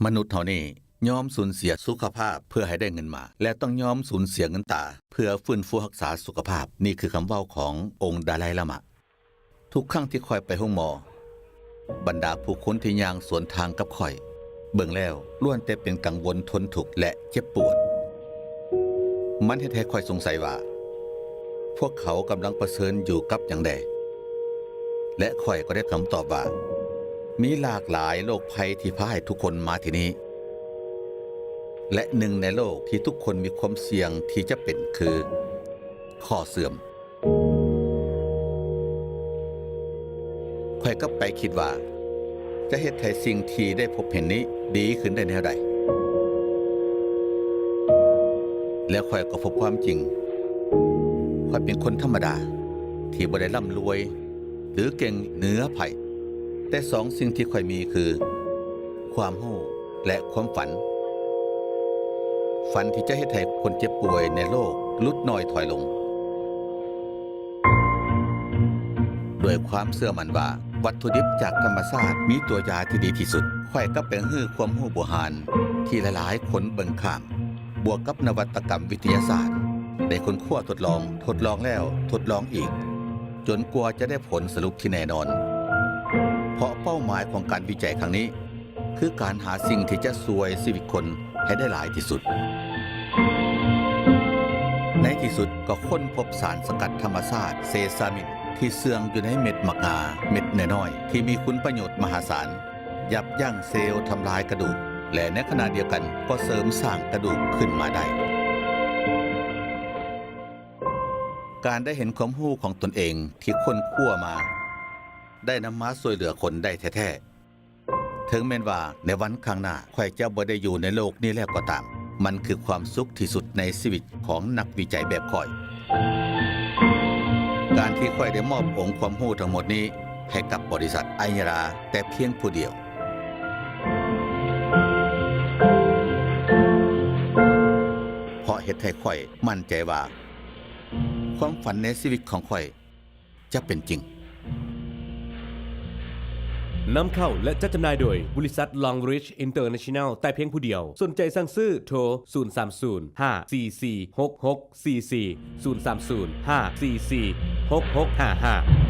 มนุษย์เฮานี่ยอมสูญเสียสุขภาพเพื่อให้ได้เงินมาและต้องยอมสูญเสียเงินตาเพื่อฟื้นฟูรักษาสุขภาพนี่คือคำเว้าขององค์ดาไลลามะทุกครั้งที่ค่อยไปโรงหมอบรรดาผู้คนที่ย่างสวนทางกับค่อยเบิ่งแล้วล้วนแต่เป็นกังวลทนทุกข์และเจ็บปวดมันเฮ็ดให้ค่อยสงสัยว่าพวกเขากำลังเผชิญอยู่กับหยังใดและค่อยก็ได้คำตอบว่ามีหลากหลายโรคภัยที่พาให้ทุกคนมาที่นี้และหนึ่งในโรคที่ทุกคนมีความเสี่ยงที่จะเป็นคือข้อเสื่อมค่อยก็ไปคิดว่าจะเฮ็ดให้สิ่งที่ได้พบเห็นนี้ดีขึ้นได้แนวใดแล้วค่อยก็พบความจริงค่อยเป็นคนธรรมดาที่บ่ได้ร่ำรวยหรือเก่งเหนือไผแต่สองสิ่งที่ค่อยมีคือความรู้และความฝันที่จะเฮ็ดให้คนเจ็บป่วยในโลกลดน้อยถอยลงด้วยความเชื่อมั่นว่าวัตถุดิบจากธรรมชาติมีตัวยาที่ดีที่สุดค่อยก็เป็นฮื้อความรู้โบราณที่หลายๆคนเบิ่งข้ามบวกกับนวัตกรรมวิทยาศาสตร์ได้ค้นคว้าทดลองแล้วทดลองอีกจนกว่าจะได้ผลสรุปที่แน่นอนเพราะเป้าหมายของการวิจัยครั้งนี้คือการหาสิ่งที่จะช่วยชีวิตคนให้ได้หลายที่สุดในที่สุดก็ค้นพบสารสกัดธรรมชาติเซซามินที่เสื่องอยู่ในเม็ดมะงาเม็ดน้อยๆที่มีคุณประโยชน์มหาศาลยับยั้งเซลล์ทำลายกระดูกและในขณะเดียวกันก็เสริมสร้างกระดูกขึ้นมาได้การได้เห็นความรู้ของตนเองที่ค้นคว้ามาได้นำมาช่วยเหลือคนได้แท้ๆถึงแม้ว่าในวันข้างหน้าค่อยจะบ่ได้อยู่ในโลกนี้แล้วก็ตามมันคือความสุขที่สุดในชีวิตของนักวิจัยแบบค่อยการที่ค่อยได้มอบองค์ความรู้ทั้งหมดนี้ให้กับบริษัทไอยราแต่เพียงผู้เดียวเพราะเฮ็ดให้ค่อยมั่นใจว่าความฝันในชีวิตของค่อยจะเป็นจริงนำเข้าและจัดจำหน่ายโดยบริษัท Longreach International แต่เพียงผู้เดียวสนใจสั่งซื้อโทร 030 544 6644 030 544 6655